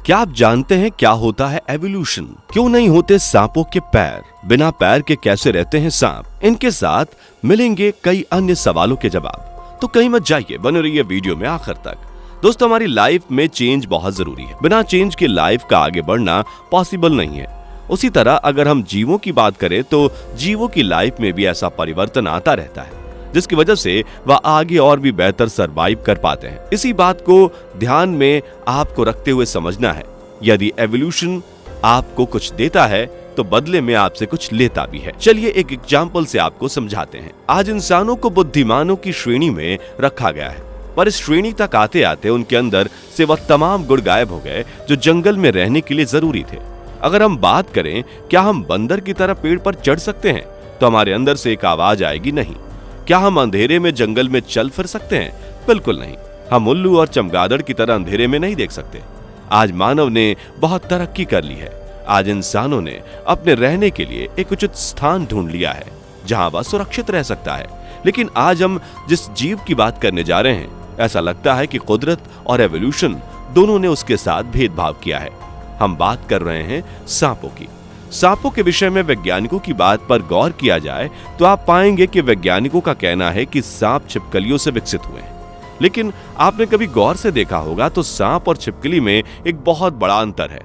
क्या आप जानते हैं क्या होता है एवोल्यूशन? क्यों नहीं होते सांपों के पैर? बिना पैर के कैसे रहते हैं सांप? इनके साथ मिलेंगे कई अन्य सवालों के जवाब। तो कहीं मत जाइए, बने रहिए वीडियो में आखिर तक। दोस्तों, हमारी लाइफ में चेंज बहुत जरूरी है। बिना चेंज के लाइफ का आगे बढ़ना पॉसिबल नहीं है। उसी तरह अगर हम जीवों की बात करें तो जीवों की लाइफ में भी ऐसा परिवर्तन आता रहता है, जिसकी वजह से वह आगे और भी बेहतर सरवाइव कर पाते हैं। इसी बात को ध्यान में आपको रखते हुए समझना है। यदि एवोल्यूशन आपको कुछ देता है तो बदले में आपसे कुछ लेता भी है। चलिए एक एग्जाम्पल से आपको समझाते हैं। आज इंसानों को बुद्धिमानों की श्रेणी में रखा गया है, पर इस श्रेणी तक आते आते उनके अंदर से वह तमाम गुण गायब हो गए जो जंगल में रहने के लिए जरूरी थे। अगर हम बात करें क्या हम बंदर की तरह पेड़ पर चढ़ सकते हैं, तो हमारे अंदर से एक आवाज आएगी, नहीं। क्या हम अंधेरे में जंगल में चल फिर सकते हैं? बिल्कुल नहीं। हम उल्लू और चमगादड़ की तरह अंधेरे में नहीं देख सकते। आज मानव ने बहुत तरक्की कर ली है। आज इंसानों ने अपने रहने के लिए एक उचित स्थान ढूंढ लिया है जहां वह सुरक्षित रह सकता है। लेकिन आज हम जिस जीव की बात करने जा रहे हैं, ऐसा लगता है कि कुदरत और एवोल्यूशन दोनों ने उसके साथ भेदभाव किया है। हम बात कर रहे हैं सांपों की। सांपों के विषय में वैज्ञानिकों की बात पर गौर किया जाए तो आप पाएंगे कि वैज्ञानिकों का कहना है कि सांप छिपकलियों से विकसित हुए हैं। लेकिन आपने कभी गौर से देखा होगा तो सांप और छिपकली में एक बहुत बड़ा अंतर है,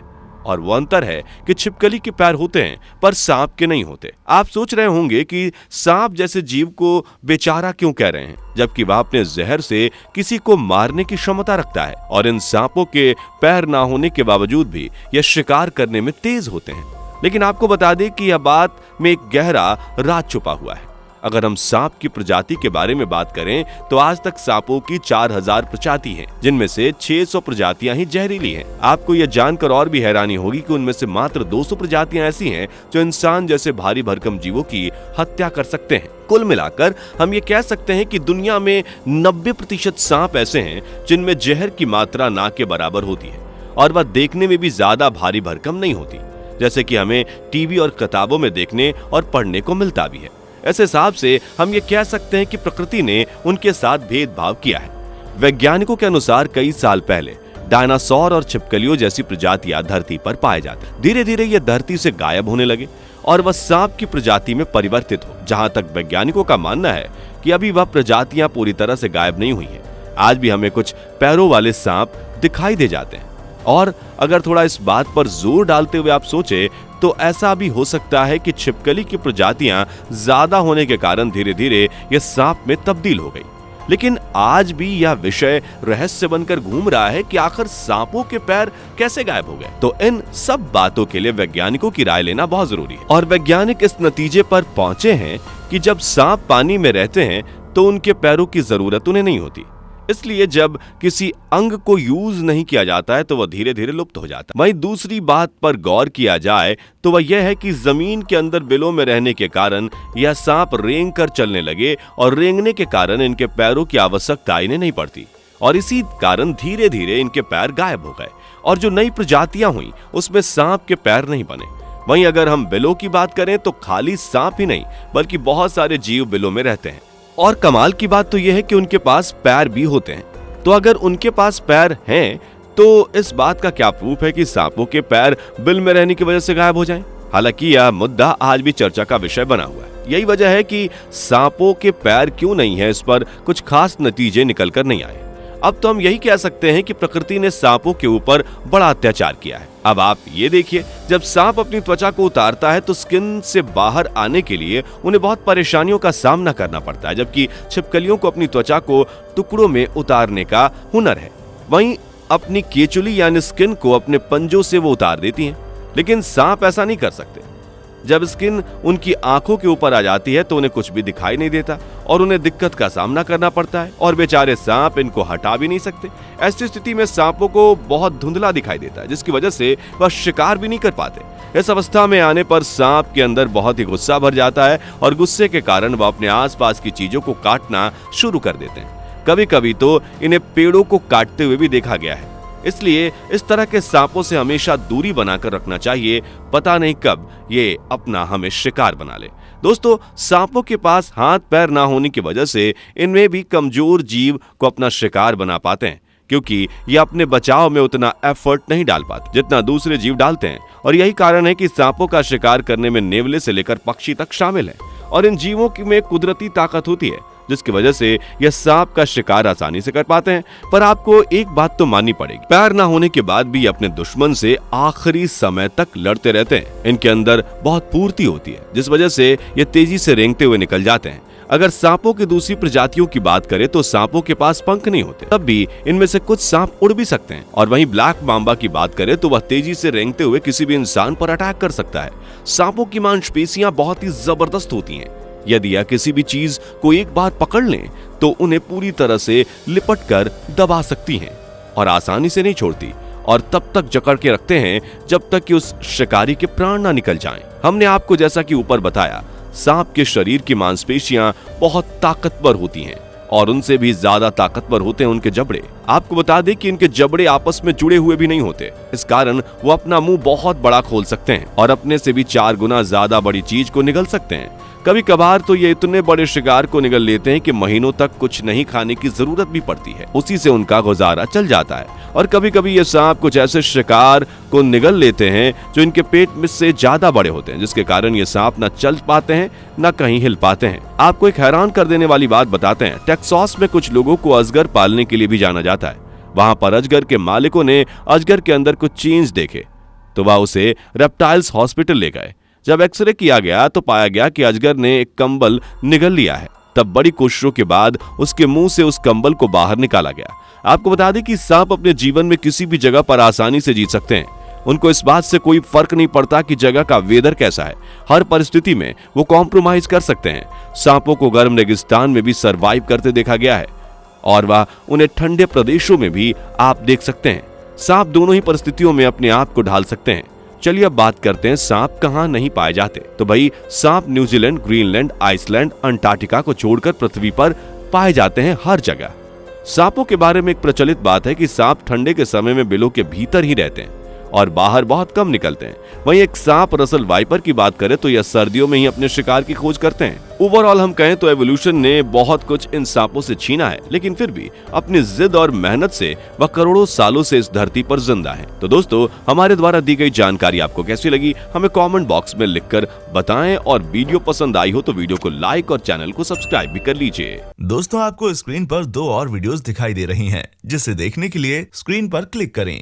और वो अंतर है कि छिपकली के पैर होते हैं पर सांप के नहीं होते। आप सोच रहे होंगे कि सांप जैसे जीव को बेचारा क्यों कह रहे हैं, जबकि वह अपने जहर से किसी को मारने की क्षमता रखता है, और इन सांपों के पैर ना होने के बावजूद भी यह शिकार करने में तेज होते हैं। लेकिन आपको बता दें कि यह बात में एक गहरा राज छुपा हुआ है। अगर हम सांप की प्रजाति के बारे में बात करें तो आज तक सांपों की 4000 प्रजाति हैं, जिनमें से 600 प्रजातियां ही जहरीली हैं। आपको यह जानकर और भी हैरानी होगी कि उनमें से मात्र 200 प्रजातियां ऐसी हैं जो इंसान जैसे भारी भरकम जीवों की हत्या कर सकते हैं। कुल मिलाकर हम ये कह सकते हैं कि दुनिया में 90% सांप ऐसे हैं जिनमें जहर की मात्रा ना के बराबर होती है, और वह देखने में भी ज्यादा भारी भरकम नहीं होती, जैसे कि हमें टीवी और किताबों में देखने और पढ़ने को मिलता भी है। ऐसे हिसाब से हम ये कह सकते हैं कि प्रकृति ने उनके साथ भेदभाव किया है। वैज्ञानिकों के अनुसार कई साल पहले डायनासोर और छिपकलियों जैसी प्रजातियां धरती पर पाए जाते। धीरे धीरे ये धरती से गायब होने लगे और वह सांप की प्रजाति में परिवर्तित हो। जहां तक वैज्ञानिकों का मानना है कि अभी वह प्रजातियां पूरी तरह से गायब नहीं हुई हैं। आज भी हमें कुछ पैरों वाले सांप दिखाई दे जाते हैं, और अगर थोड़ा इस बात पर जोर डालते हुए आप सोचे तो ऐसा भी हो सकता है कि छिपकली की प्रजातियां ज्यादा होने के कारण धीरे धीरे यह सांप में तब्दील हो गई। लेकिन आज भी यह विषय रहस्य बनकर घूम रहा है कि आखिर सांपों के पैर कैसे गायब हो गए। तो इन सब बातों के लिए वैज्ञानिकों की राय लेना बहुत जरूरी है, और वैज्ञानिक इस नतीजे पर पहुंचे हैं कि जब सांप पानी में रहते हैं तो उनके पैरों की जरूरत उन्हें नहीं होती। इसलिए जब किसी अंग को यूज नहीं किया जाता है तो वह धीरे धीरे लुप्त हो जाता है। वहीं दूसरी बात पर गौर किया जाए तो वह यह है कि जमीन के अंदर बिलों में रहने के कारण यह सांप रेंग कर चलने लगे, और रेंगने के कारण इनके पैरों की आवश्यकता इन्हें नहीं पड़ती, और इसी कारण धीरे धीरे इनके पैर गायब हो गए, और जो नई प्रजातियां हुई उसमें सांप के पैर नहीं बने। वहीं अगर हम बिलों की बात करें तो खाली सांप ही नहीं बल्कि बहुत सारे जीव बिलों में रहते हैं, और कमाल की बात तो यह है कि उनके पास पैर भी होते हैं। तो अगर उनके पास पैर हैं तो इस बात का क्या प्रूफ है कि सांपों के पैर बिल में रहने की वजह से गायब हो जाएं? हालांकि यह मुद्दा आज भी चर्चा का विषय बना हुआ है। यही वजह है कि सांपों के पैर क्यों नहीं है, इस पर कुछ खास नतीजे निकल कर नहीं आए। अब तो हम यही कह सकते हैं कि प्रकृति ने सांपों के ऊपर बड़ा अत्याचार किया है। अब आप ये देखिए, जब सांप अपनी त्वचा को उतारता है तो स्किन से बाहर आने के लिए उन्हें बहुत परेशानियों का सामना करना पड़ता है, जबकि छिपकलियों को अपनी त्वचा को टुकड़ों में उतारने का हुनर है। वहीं अपनी केचुली यानी स्किन को अपने पंजों से वो उतार देती हैं, लेकिन सांप ऐसा नहीं कर सकते। जब स्किन उनकी आंखों के ऊपर आ जाती है तो उन्हें कुछ भी दिखाई नहीं देता और उन्हें दिक्कत का सामना करना पड़ता है, और बेचारे सांप इनको हटा भी नहीं सकते। ऐसी स्थिति में सांपों को बहुत धुंधला दिखाई देता है, जिसकी वजह से वह शिकार भी नहीं कर पाते। इस अवस्था में आने पर सांप के अंदर बहुत ही गुस्सा भर जाता है, और गुस्से के कारण वह अपने आसपास की चीजों को काटना शुरू कर देते हैं। कभी कभी तो इन्हें पेड़ों को काटते हुए भी देखा गया है। इसलिए इस तरह के सांपों से हमेशा दूरी बनाकर रखना चाहिए, पता नहीं कब ये अपना हमें शिकार बना ले। दोस्तों, सांपों के पास हाथ पैर ना होने की वजह से इनमें भी कमजोर जीव को अपना शिकार बना पाते हैं। क्योंकि ये अपने बचाव में उतना एफर्ट नहीं डाल पाते जितना दूसरे जीव डालते हैं। और यही कारण है कि सांपों का शिकार करने में नेवले से लेकर पक्षी तक शामिल है और इन जीवों में कुदरती ताकत होती है जिसकी वजह से यह सांप का शिकार आसानी से कर पाते हैं। पर आपको एक बात तो माननी पड़ेगी, पैर ना होने के बाद भी अपने दुश्मन से आखिरी समय तक लड़ते रहते हैं। इनके अंदर बहुत फुर्ती होती है जिस वजह से ये तेजी से रेंगते हुए निकल जाते हैं। अगर सांपों की दूसरी प्रजातियों की बात करें तो सांपों के पास पंख नहीं होते, तब भी इनमें से कुछ सांप उड़ भी सकते हैं। और वहीं ब्लैक मांबा की बात करें तो वह तेजी से रेंगते हुए किसी भी इंसान पर अटैक कर सकता है। सांपों की मांसपेशियां बहुत ही जबरदस्त होती हैं। यदि यह किसी भी चीज को एक बार पकड़ लें तो उन्हें पूरी तरह से लिपट कर दबा सकती हैं और आसानी से नहीं छोड़ती और तब तक जकड़ के रखते हैं जब तक कि उस शिकारी के प्राण ना निकल जाएं। हमने आपको जैसा कि ऊपर बताया, सांप के शरीर की मांसपेशियां बहुत ताकतवर होती हैं और उनसे भी ज्यादा ताकतवर होते हैं उनके जबड़े। आपको बता दें कि इनके जबड़े आपस में जुड़े हुए भी नहीं होते, इस कारण वो अपना मुंह बहुत बड़ा खोल सकते हैं और अपने से भी 4 गुना ज्यादा बड़ी चीज को निगल सकते हैं। कभी कभार तो ये इतने बड़े शिकार को निगल लेते हैं कि महीनों तक कुछ नहीं खाने की जरूरत भी पड़ती है, उसी से उनका गुजारा चल जाता है। और कभी कभी ये सांप कुछ ऐसे शिकार को निगल लेते हैं जो इनके पेट में से ज्यादा बड़े होते हैं, जिसके कारण ये सांप न चल पाते हैं न कहीं हिल पाते हैं। आपको एक हैरान कर देने वाली बात बताते हैं, टेक्सास में कुछ लोगों को अजगर पालने के लिए भी जाना जाता है। वहां पर अजगर के मालिकों ने अजगर के अंदर कुछ चेंज देखे तो वह उसे रेप्टाइल्स हॉस्पिटल ले गए। जब एक्सरे किया गया तो पाया गया कि अजगर ने एक कंबल निगल लिया है। तब बड़ी कोशिशों के बाद उसके मुंह से उस कंबल को बाहर निकाला गया। आपको बता दें कि सांप अपने जीवन में किसी भी जगह पर आसानी से जी सकते हैं। उनको इस बात से कोई फर्क नहीं पड़ता कि जगह का वेदर कैसा है, हर परिस्थिति में वो कॉम्प्रोमाइज कर सकते हैं। सांपों को गर्म रेगिस्तान में भी सरवाइव करते देखा गया है और वह उन्हें ठंडे प्रदेशों में भी आप देख सकते हैं। सांप दोनों ही परिस्थितियों में अपने आप को ढाल सकते हैं। चलिए अब बात करते हैं सांप कहाँ नहीं पाए जाते। तो भाई सांप न्यूजीलैंड, ग्रीनलैंड, आइसलैंड, अंटार्कटिका को छोड़कर पृथ्वी पर पाए जाते हैं हर जगह। सांपों के बारे में एक प्रचलित बात है कि सांप ठंडे के समय में बिलों के भीतर ही रहते हैं और बाहर बहुत कम निकलते हैं। वहीं एक सांप रसल वाइपर की बात करें तो यह सर्दियों में ही अपने शिकार की खोज करते हैं। ओवरऑल हम कहें तो एवोल्यूशन ने बहुत कुछ इन सांपों से छीना है, लेकिन फिर भी अपनी जिद और मेहनत से वह करोड़ों सालों से इस धरती पर जिंदा है। तो दोस्तों, हमारे द्वारा दी गई जानकारी आपको कैसी लगी हमें कमेंट बॉक्स में लिखकर बताएं और वीडियो पसंद आई हो तो वीडियो को लाइक और चैनल को सब्सक्राइब भी कर लीजिए। दोस्तों, आपको स्क्रीन पर 2 और वीडियोस दिखाई दे रही हैं, जिसे देखने के लिए स्क्रीन पर क्लिक करें।